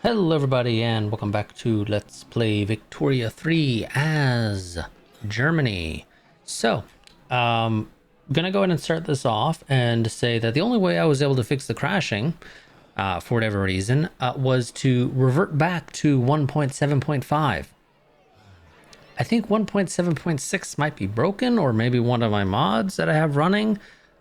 Hello everybody and welcome back to Let's Play Victoria 3 as Germany. So, gonna go ahead and start this off and say that the only way I was able to fix the crashing, for whatever reason, was to revert back to 1.7.5. I think 1.7.6 might be broken, or maybe one of my mods that I have running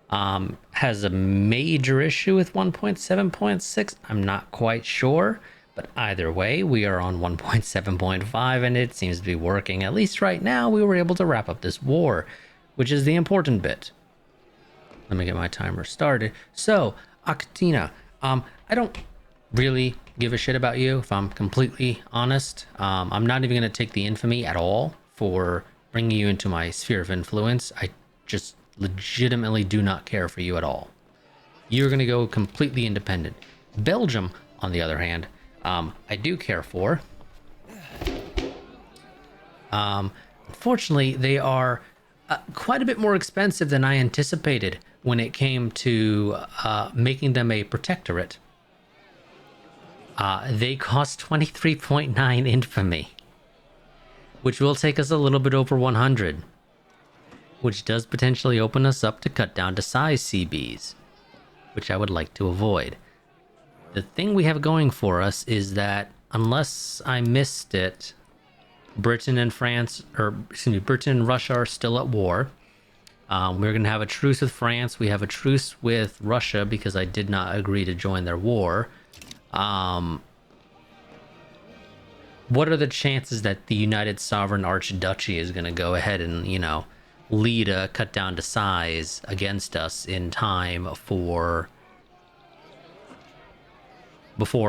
has a major issue with 1.7.6. I'm not quite sure. But either way, we are on 1.7.5 and it seems to be working. At least right now, we were able to wrap up this war, which is the important bit. Let me get my timer started. So, Akatina, I don't really give a shit about you, if I'm completely honest. I'm not even going to take the infamy at all for bringing you into my sphere of influence. I just legitimately do not care for you at all. You're going to go completely independent. Belgium, on the other hand, I do care for. Unfortunately, they are quite a bit more expensive than I anticipated when it came to making them a protectorate. They cost 23.9 infamy, which will take us a little bit over 100, which does potentially open us up to cut down to size CBs, which I would like to avoid. The thing we have going for us is that, unless I missed it, Britain and Russia are still at war. We're going to have a truce with France. We have a truce with Russia because I did not agree to join their war. What are the chances that the United Sovereign Archduchy is going to go ahead and, lead a cut down to size against us in time before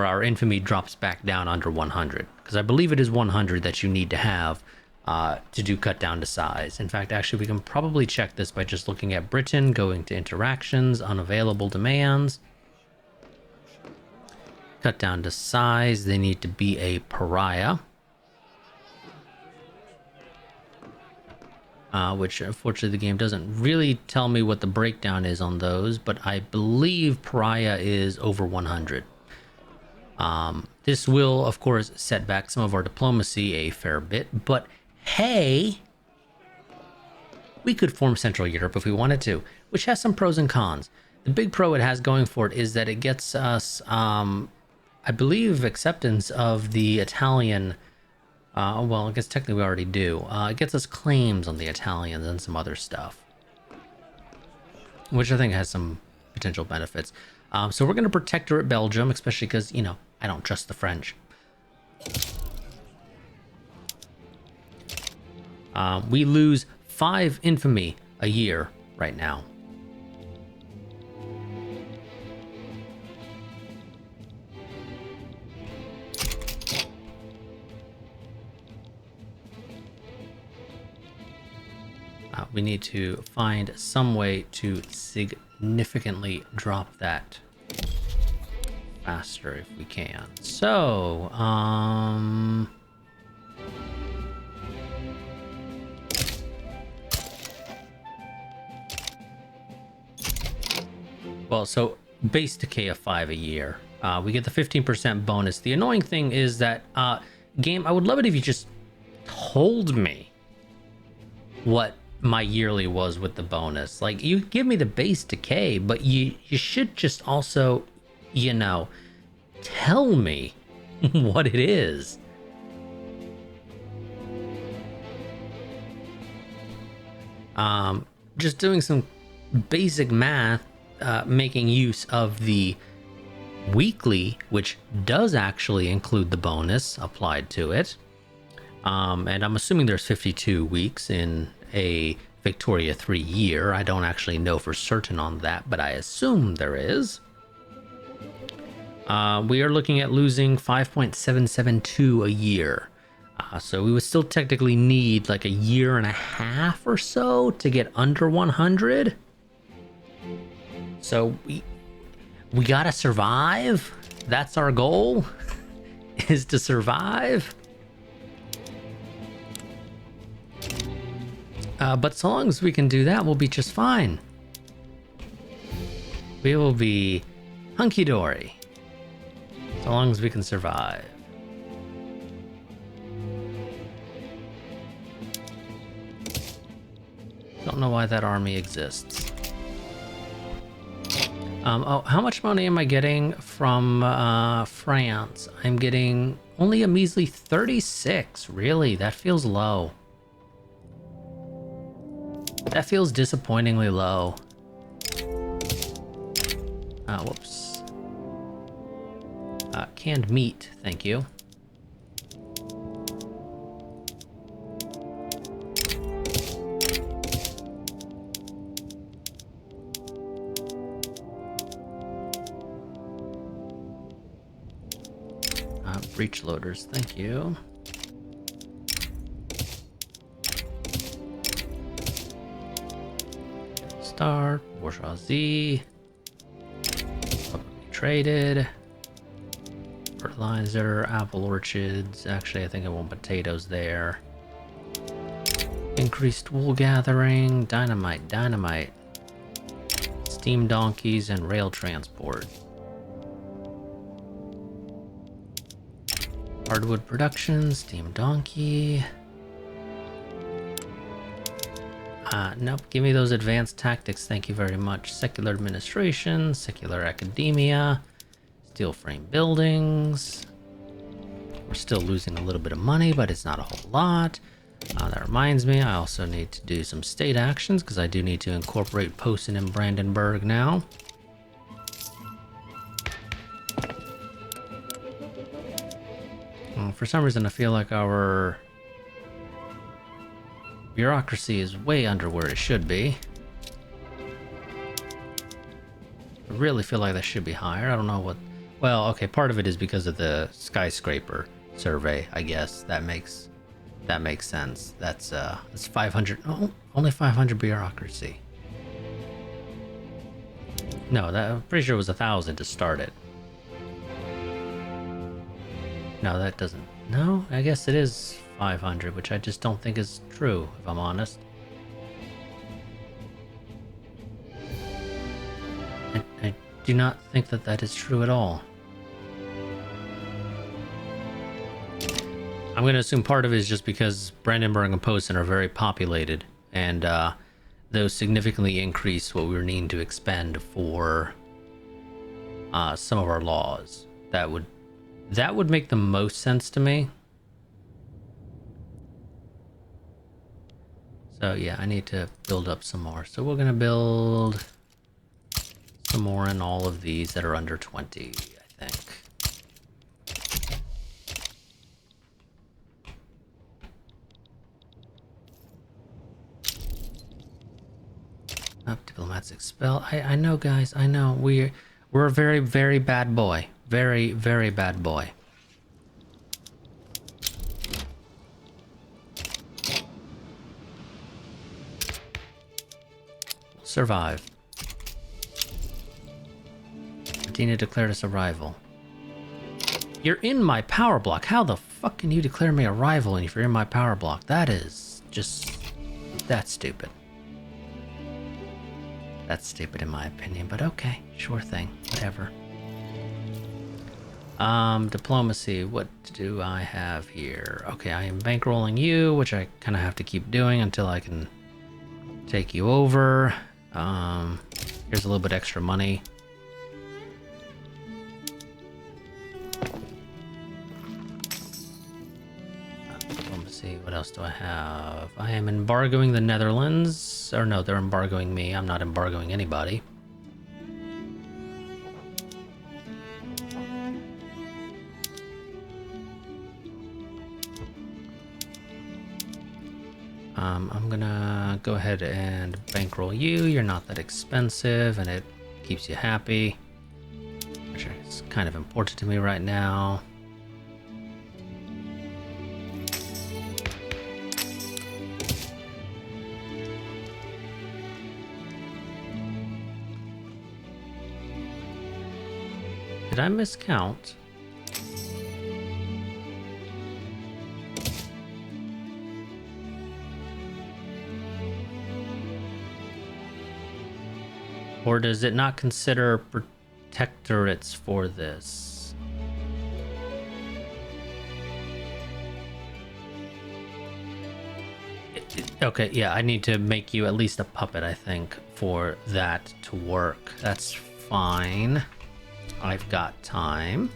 our infamy drops back down under 100, because I believe it is 100 that you need to have to do cut down to size. In fact, actually, we can probably check this by just looking at Britain, going to interactions, unavailable demands, cut down to size. They need to be a pariah, which unfortunately the game doesn't really tell me what the breakdown is on those, but I believe pariah is over 100. This will, of course, set back some of our diplomacy a fair bit, but hey, we could form Central Europe if we wanted to, which has some pros and cons. The big pro it has going for it is that it gets us, I believe, acceptance of the Italian, well, I guess technically we already do. It gets us claims on the Italians and some other stuff, which I think has some potential benefits. So we're going to protectorate Belgium, especially because, I don't trust the French. We lose 5 infamy a year right now. We need to find some way to significantly drop that faster if we can. So, well, so base decay of 5 a year. We get the 15% bonus. The annoying thing is that, game, I would love it if you just told me what my yearly was with the bonus. Like, you give me the base decay, but you should just also, tell me what it is. Just doing some basic math, making use of the weekly, which does actually include the bonus applied to it. And I'm assuming there's 52 weeks in a Victoria 3 year. I don't actually know for certain on that, but I assume there is. We are looking at losing 5.772 a year. So we would still technically need like a year and a half or so to get under 100. So we gotta survive. That's our goal, is to survive. But so long as we can do that, we'll be just fine. We will be hunky-dory. So long as we can survive. Don't know why that army exists. Oh, how much money am I getting from France? I'm getting only a measly 36. Really? That feels low. That feels disappointingly low. Whoops. Canned meat, thank you. Breech loaders, thank you. Start, bourgeoisie. Traded. Fertilizer, apple orchards. Actually, I think I want potatoes there. Increased wool gathering, dynamite. Steam donkeys and rail transport. Hardwood production, steam donkey. Nope, give me those advanced tactics, thank you very much. Secular administration, secular academia, steel frame buildings. We're still losing a little bit of money, but it's not a whole lot. That reminds me, I also need to do some state actions because I do need to incorporate Posen and Brandenburg now. For some reason, I feel like our bureaucracy is way under where it should be. I really feel like that should be higher. I don't know what... Well, okay, part of it is because of the skyscraper survey, I guess. That makes sense. That's 500... Oh, only 500 bureaucracy. No, I'm pretty sure it was 1,000 to start it. No, that doesn't... No, I guess it is 500, which I just don't think is true, if I'm honest. I do not think that that is true at all. I'm going to assume part of it is just because Brandenburg and Posen are very populated, and those significantly increase what we were needing to expend for some of our laws. That would make the most sense to me. So yeah, I need to build up some more. So we're gonna build some more in all of these that are under 20, I think. Diplomats expel. I know, guys, I know. We're a very, very bad boy. Very, very bad boy. We'll survive. Medina declared us a rival. You're in my power block. How the fuck can you declare me a rival if you're in my power block? That is just... That's stupid. That's stupid in my opinion, but okay. Sure thing. Whatever. Diplomacy, what do I have here? Okay, I am bankrolling you, which I kind of have to keep doing until I can take you over. Here's a little bit extra money. Diplomacy, what else do I have? I am embargoing the Netherlands. Or no, they're embargoing me. I'm not embargoing anybody. I'm gonna go ahead and bankroll you. You're not that expensive and it keeps you happy, which is kind of important to me right now. Did I miscount? Or does it not consider protectorates for this? Okay, yeah, I need to make you at least a puppet, I think, for that to work. That's fine. I've got time.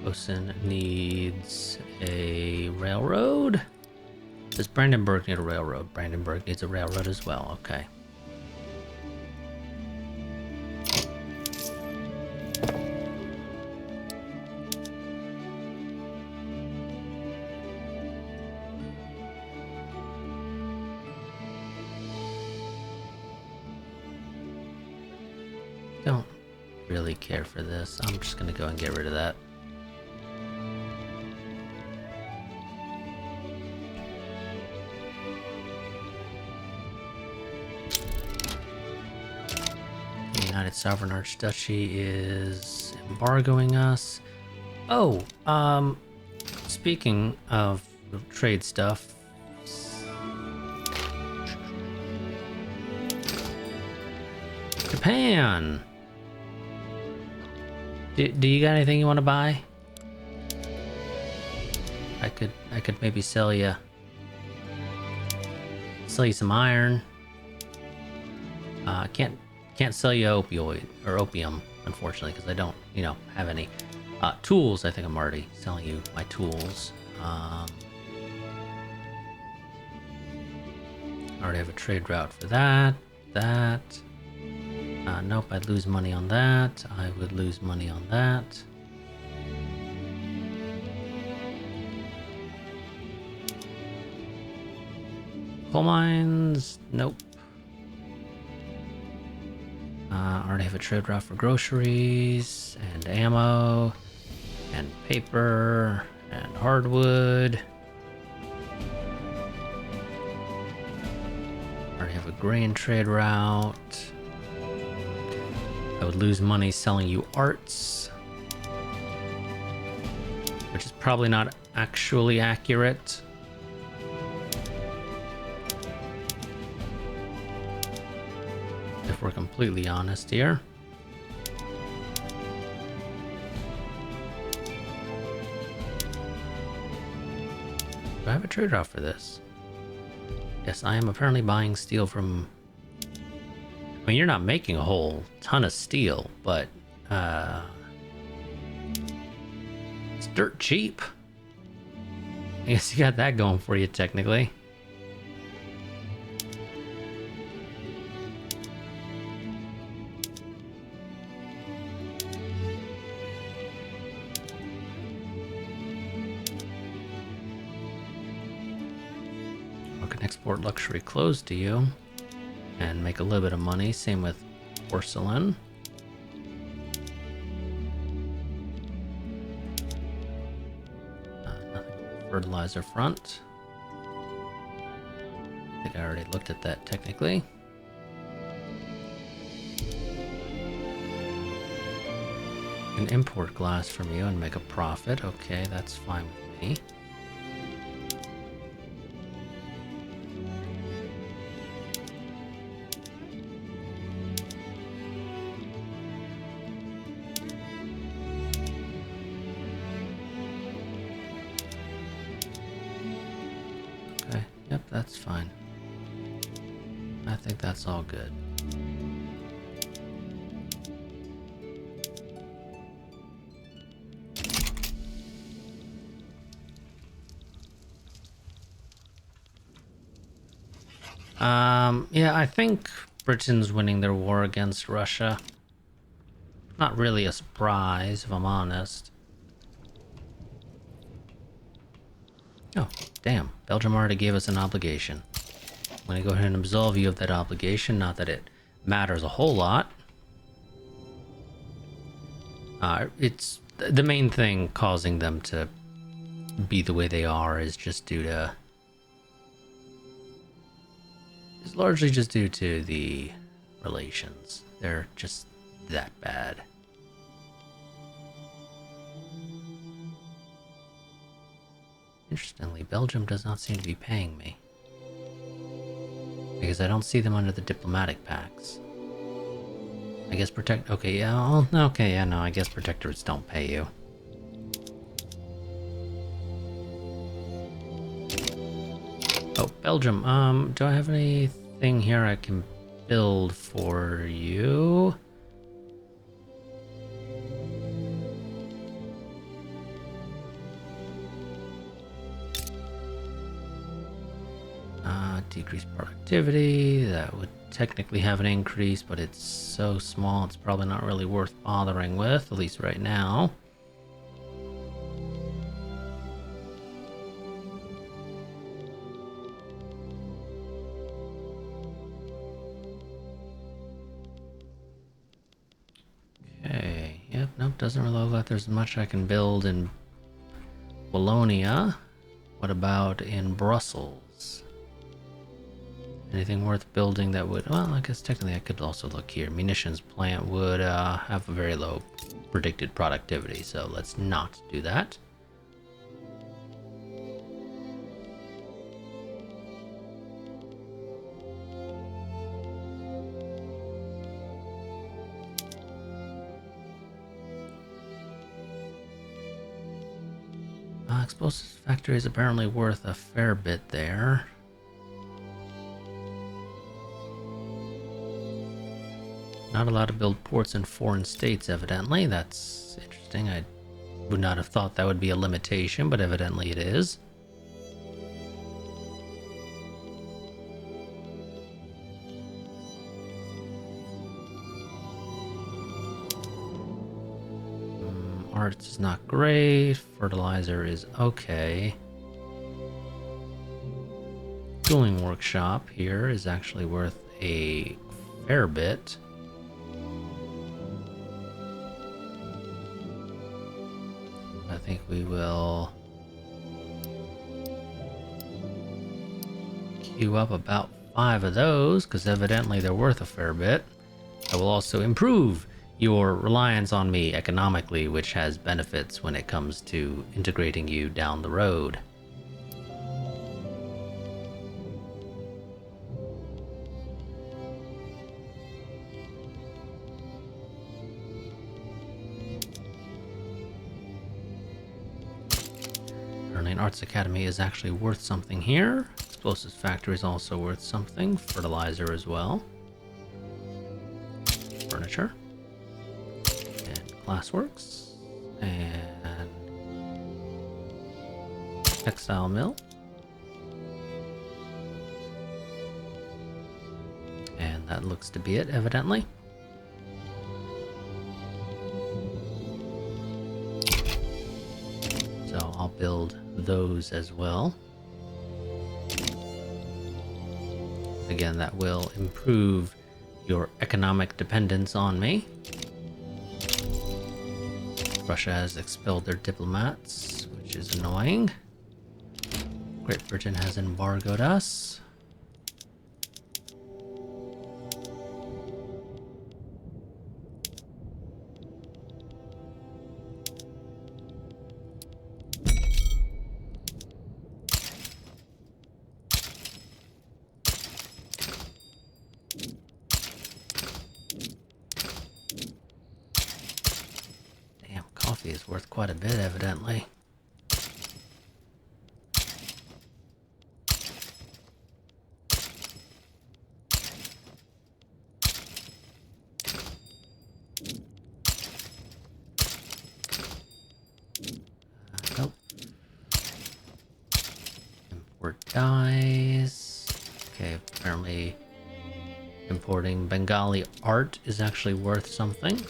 Posen needs a railroad. Does Brandenburg need a railroad? Brandenburg needs a railroad as well. Okay. Don't really care for this. I'm just gonna go and get rid of that. The United Sovereign Archduchy is embargoing us. Oh, speaking of trade stuff, Japan. Do you got anything you want to buy? I could maybe sell you some iron. Can't sell you opioid or opium, unfortunately, because I don't, have any tools. I think I'm already selling you my tools. I already have a trade route for that. Nope, I'd lose money on that. I would lose money on that. Coal mines, nope. I already have a trade route for groceries and ammo and paper and hardwood. I already have a grain trade route. I would lose money selling you arts, which is probably not actually accurate. If we're completely honest here. Do I have a trade route for this? Yes, I am apparently buying steel from... I mean, you're not making a whole ton of steel, but it's dirt cheap. I guess you got that going for you, technically. I can export luxury clothes to you and make a little bit of money. Same with porcelain. Nothing on the fertilizer front. I think I already looked at that technically. Can import glass from you and make a profit. Okay, that's fine with me. Yep, that's fine. I think that's all good. Yeah, I think Britain's winning their war against Russia. Not really a surprise, if I'm honest. Oh, damn. Belgium already gave us an obligation. I'm gonna go ahead and absolve you of that obligation, not that it matters a whole lot. It's the main thing causing them to be the way they are is just due to... It's largely just due to the relations. They're just that bad. Interestingly, Belgium does not seem to be paying me. Because I don't see them under the diplomatic pacts. I guess okay, yeah, okay, yeah, no, I guess protectorates don't pay you. Oh, Belgium, do I have anything here I can build for you? Decrease productivity, that would technically have an increase, but it's so small it's probably not really worth bothering with, at least right now. Okay, yep, nope, doesn't really look like there's much I can build in Wallonia. What about in Brussels? Anything worth building that would... Well, I guess technically I could also look here. Munitions plant would have a very low predicted productivity, so let's not do that. Explosives factory is apparently worth a fair bit there. Not allowed to build ports in foreign states, evidently. That's interesting. I would not have thought that would be a limitation, but evidently it is. Arts is not great. Fertilizer is okay. Tooling workshop here is actually worth a fair bit. I think we will queue up about 5 of those, because evidently they're worth a fair bit. I will also improve your reliance on me economically, which has benefits when it comes to integrating you down the road. Learning Arts Academy is actually worth something here. Explosives Factory is also worth something. Fertilizer as well. Furniture. Glassworks and textile mill, and that looks to be it, evidently. So I'll build those as well. Again, that will improve your economic dependence on me. Russia has expelled their diplomats, which is annoying. Great Britain has embargoed us. Coffee is worth quite a bit, evidently. Nope. Import dyes. Okay, apparently importing Bengali art is actually worth something.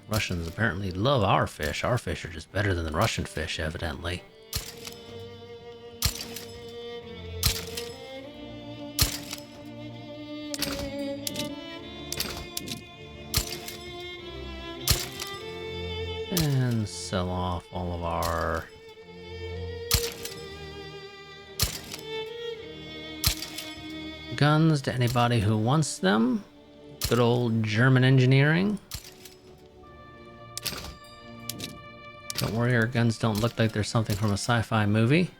Russians apparently love our fish. Our fish are just better than the Russian fish, evidently. And sell off all of our guns to anybody who wants them. Good old German engineering. Don't worry, our guns don't look like they're something from a sci-fi movie.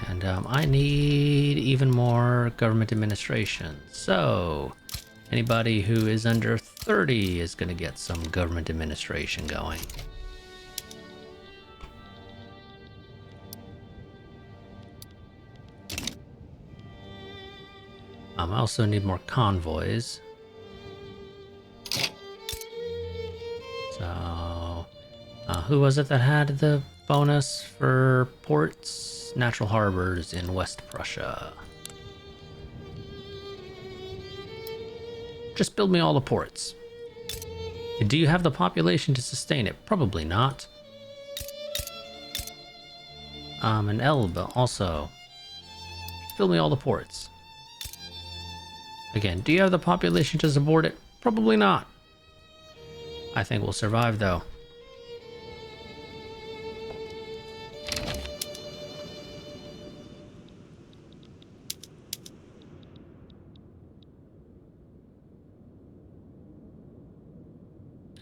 And I need even more government administration. So anybody who is under 30 is going to get some government administration going. I also need more convoys. So, who was it that had the bonus for ports? Natural harbors in West Prussia. Just build me all the ports. Do you have the population to sustain it? Probably not. And Elbe also. Build me all the ports. Again, do you have the population to support it? Probably not. I think we'll survive, though.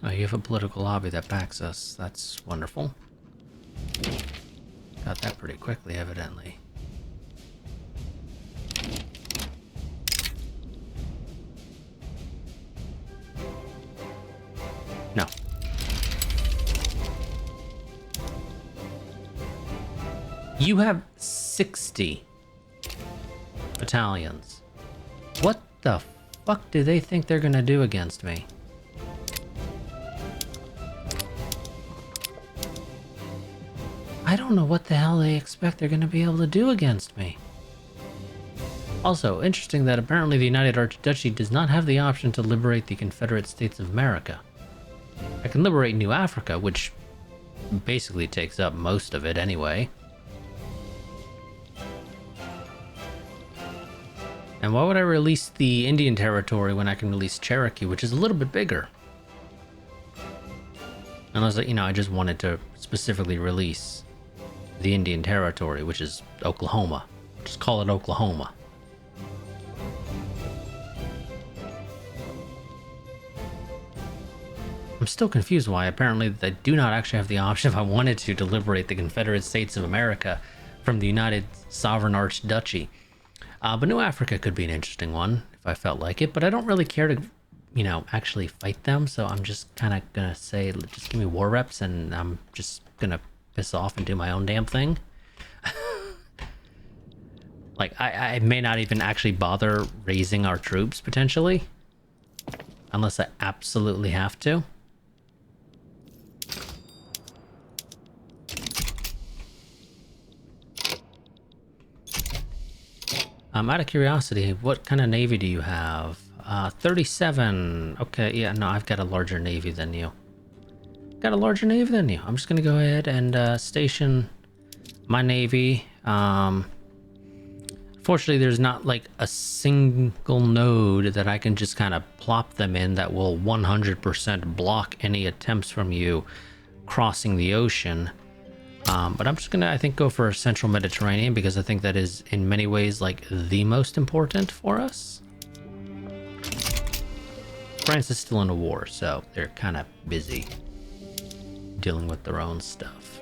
Oh, you have a political lobby that backs us. That's wonderful. Got that pretty quickly, evidently. No. You have 60 battalions. What the fuck do they think they're gonna do against me? I don't know what the hell they expect they're gonna be able to do against me. Also, interesting that apparently the United Archduchy does not have the option to liberate the Confederate States of America. I can liberate New Africa, which basically takes up most of it anyway. And why would I release the Indian Territory when I can release Cherokee, which is a little bit bigger? Unless, you know, I just wanted to specifically release the Indian Territory, which is Oklahoma. Just call it Oklahoma. I'm still confused why apparently they do not actually have the option, if I wanted to liberate the Confederate States of America from the United Sovereign Archduchy. But New Africa could be an interesting one if I felt like it, but I don't really care to, you know, actually fight them, so I'm just kind of gonna say, just give me war reps and I'm just gonna piss off and do my own damn thing. Like, I may not even actually bother raising our troops, potentially. Unless I absolutely have to. Out of curiosity, what kind of navy do you have? 37. Okay, yeah, no, I've got a larger navy than you. Got a larger navy than you. I'm just gonna go ahead and station my navy. Fortunately, there's not like a single node that I can just kind of plop them in that will 100% block any attempts from you crossing the ocean. But I'm just gonna, I think, go for Central Mediterranean because I think that is in many ways like the most important for us. France is still in a war, so they're kind of busy dealing with their own stuff.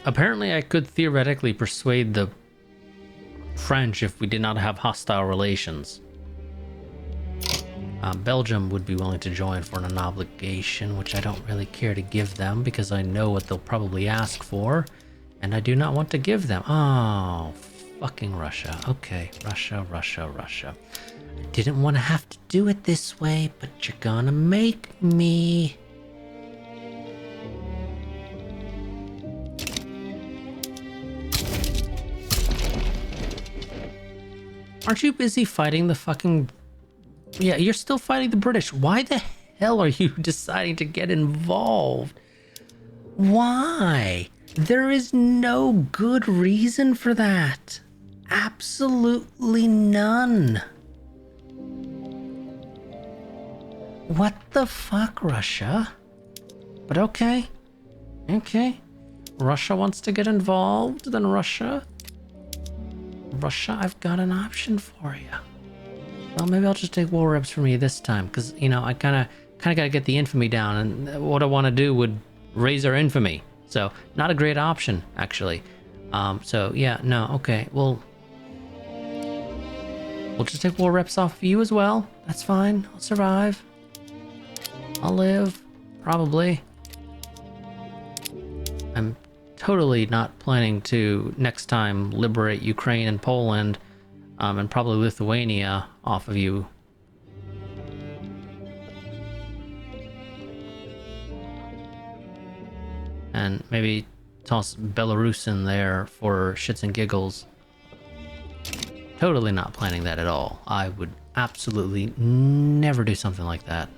Apparently, I could theoretically persuade the French if we did not have hostile relations. Belgium would be willing to join for an obligation, which I don't really care to give them because I know what they'll probably ask for, and I do not want to give them. Oh, fucking Russia. Okay, Russia, Russia, Russia. I didn't want to have to do it this way, but you're gonna make me. Aren't you busy fighting the fucking... Yeah, you're still fighting the British. Why the hell are you deciding to get involved? Why? There is no good reason for that. Absolutely none. What the fuck, Russia? But okay, Okay. Russia wants to get involved, then Russia. Russia, I've got an option for you. Well, maybe I'll just take war reps from you this time, because, you know, I kind of got to get the infamy down, and what I want to do would raise our infamy. So, not a great option, actually. So, yeah, no, okay, we'll just take war reps off of you as well. That's fine. I'll survive. I'll live. Probably. I'm totally not planning to, next time, liberate Ukraine and Poland, and probably Lithuania off of you. And maybe toss Belarus in there for shits and giggles. Totally not planning that at all. I would absolutely never do something like that.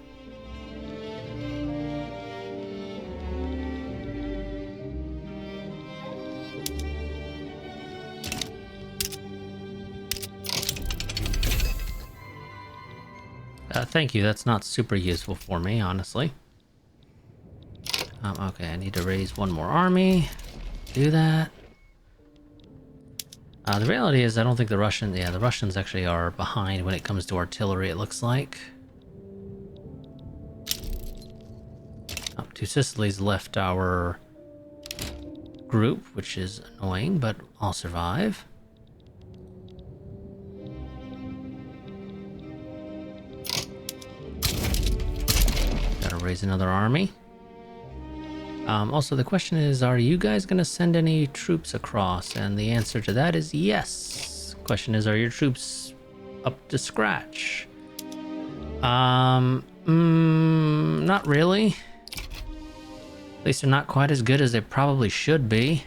Thank you, that's not super useful for me, honestly. Okay, I need to raise one more army. Do that. The reality is I don't think the Russians actually are behind when it comes to artillery, it looks like. Oh, two Sicilies left our group, which is annoying, but I'll survive. Gotta raise another army. Also, the question is, are you guys going to send any troops across? And the answer to that is yes. Question is, are your troops up to scratch? Not really. At least they're not quite as good as they probably should be.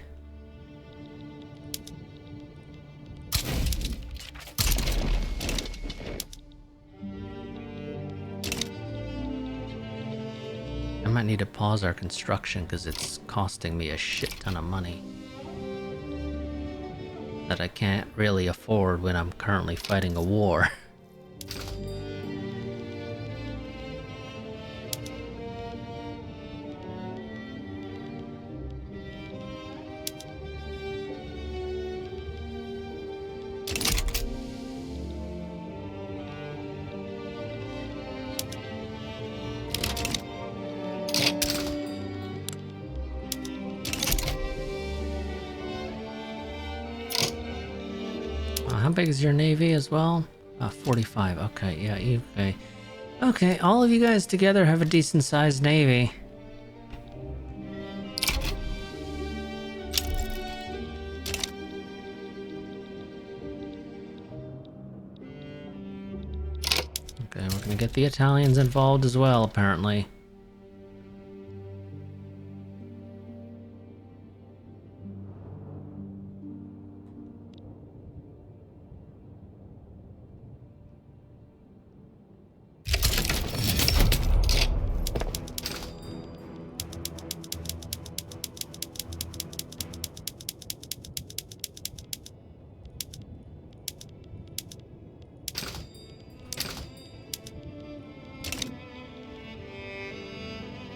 I might need to pause our construction because it's costing me a shit ton of money that I can't really afford when I'm currently fighting a war. How big is your navy as well? 45. Okay, yeah, okay. Okay, all of you guys together have a decent sized navy. Okay, we're gonna get the Italians involved as well, apparently.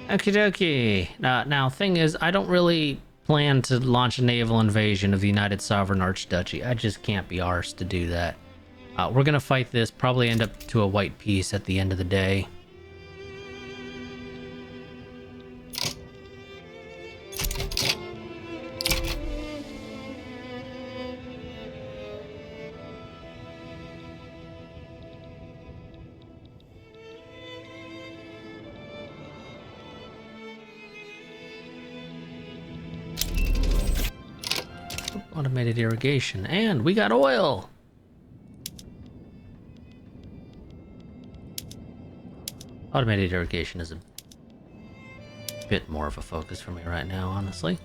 Okie dokie. Now, thing is, I don't really plan to launch a naval invasion of the United Sovereign Archduchy. I just can't be arsed to do that. We're gonna fight this, probably end up to a white peace at the end of the day. Automated irrigation, and we got oil! Automated irrigation is a bit more of a focus for me right now, honestly.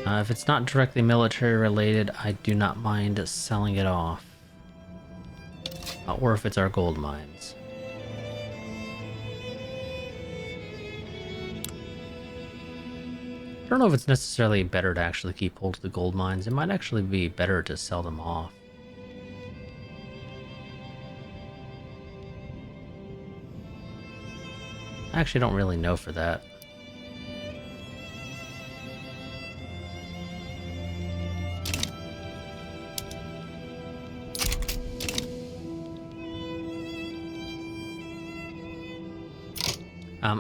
If it's not directly military related, I do not mind selling it off. Or if it's our gold mines. don't know if it's necessarily better to actually keep hold of the gold mines. It might actually be better to sell them off. I actually don't really know for that.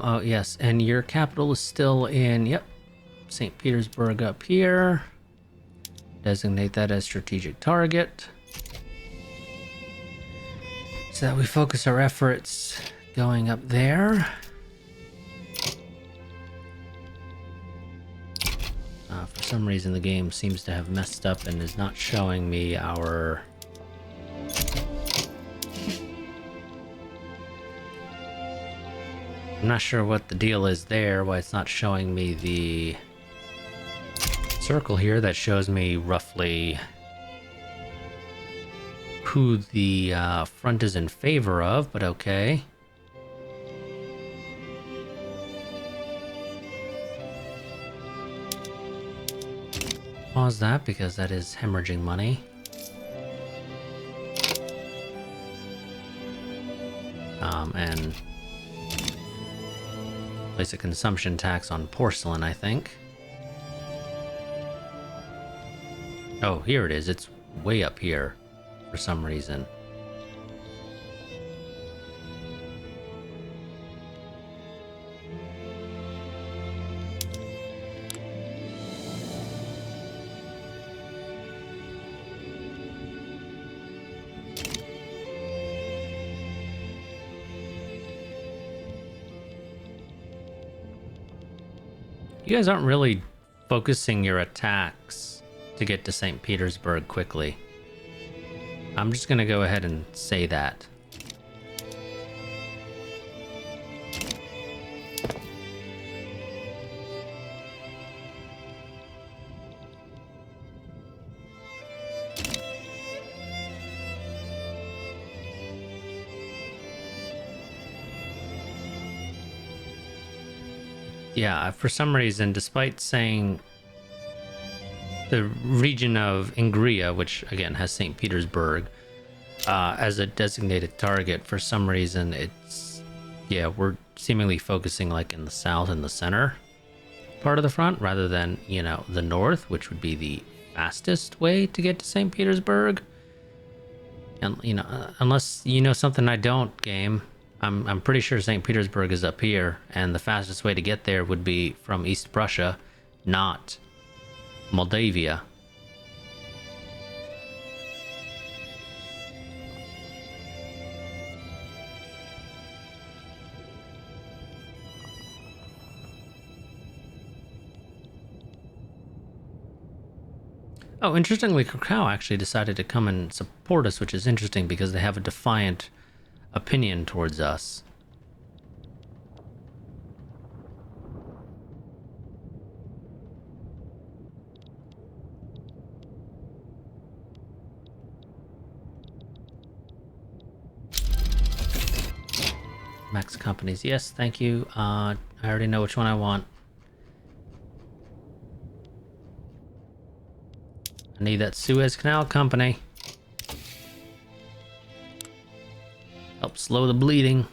Oh yes, and your capital is still in, yep, St. Petersburg up here. Designate that as strategic target, so that we focus our efforts going up there. For some reason the game seems to have messed up and is not showing me our... I'm not sure what the deal is there, why it's not showing me the circle here that shows me roughly who the front is in favor of, but okay. Pause that because that is hemorrhaging money. And place a consumption tax on porcelain, I think. Oh, here it is. It's way up here for some reason. You guys aren't really focusing your attacks to get to St. Petersburg quickly. I'm just gonna go ahead and say that. Yeah, for some reason, despite saying the region of Ingria, which again has St. Petersburg, as a designated target, for some reason it's, yeah, we're seemingly focusing like in the south and the center part of the front rather than, you know, the north, which would be the fastest way to get to St. Petersburg. And, you know, unless you know something I don't, game, I'm pretty sure St. Petersburg is up here, and the fastest way to get there would be from East Prussia, not Moldavia. Oh, interestingly, Krakow actually decided to come and support us, which is interesting because they have a defiant opinion towards us. Max companies, yes, thank you. I already know which one I want. I need that Suez Canal company. Help slow the bleeding.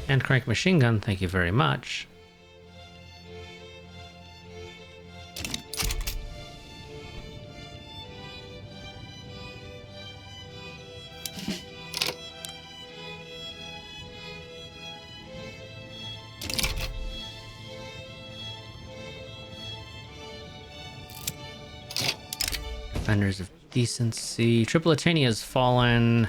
And crank machine gun, thank you very much. Defenders of decency. Tripolitania has fallen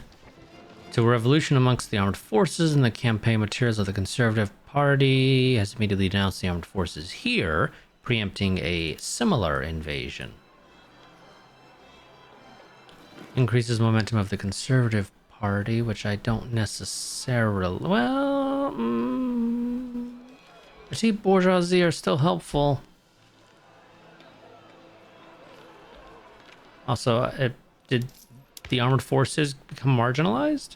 to a revolution amongst the armed forces, and the campaign materials of the Conservative Party has immediately denounced the armed forces here, preempting a similar invasion. Increases momentum of the Conservative Party, which I don't necessarily... Well... Petite bourgeoisie are still helpful. Also, did the armored forces become marginalized?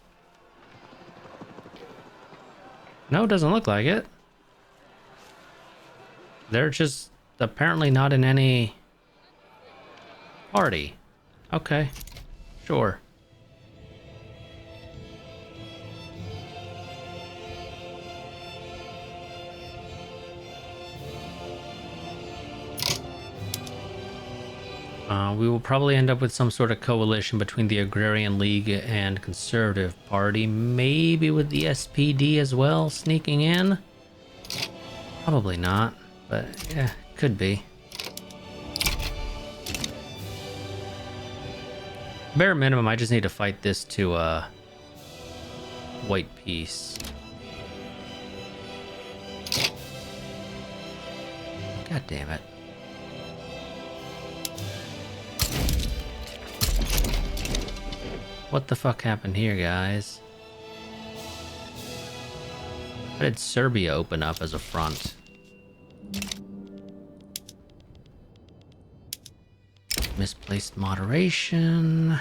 No, it doesn't look like it. They're just apparently not in any party. Okay, sure. We will probably end up with some sort of coalition between the Agrarian League and Conservative Party, maybe with the SPD as well sneaking in. Probably not, but yeah, could be. Bare minimum, I just need to fight this to white peace. God damn it. What the fuck happened here, guys? How did Serbia open up as a front? Misplaced moderation.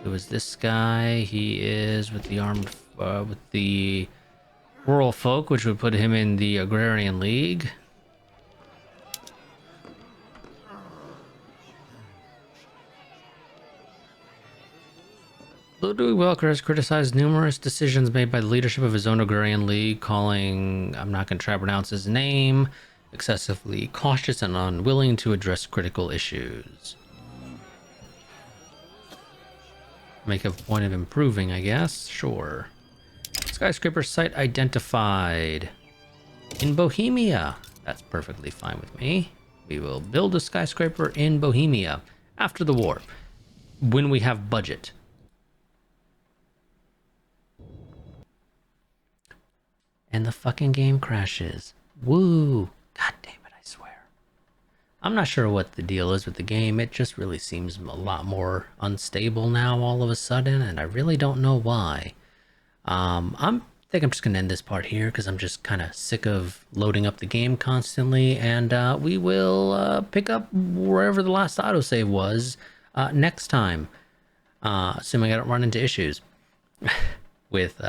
Who is this guy? He is with the armed, with the rural folk, which would put him in the Agrarian League. Ludwig Welker has criticized numerous decisions made by the leadership of his own Agrarian League, calling, I'm not going to try to pronounce his name, excessively cautious and unwilling to address critical issues. Make a point of improving, I guess. Sure. Skyscraper site identified. In Bohemia. That's perfectly fine with me. We will build a skyscraper in Bohemia after the war, when we have budget. And the fucking game crashes. Woo! God damn it, I swear. I'm not sure what the deal is with the game. It just really seems a lot more unstable now all of a sudden, and I really don't know why. I think I'm just gonna end this part here because I'm just kind of sick of loading up the game constantly, and we will pick up wherever the last autosave was next time, assuming I don't run into issues with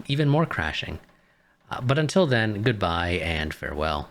even more crashing. But until then, goodbye and farewell.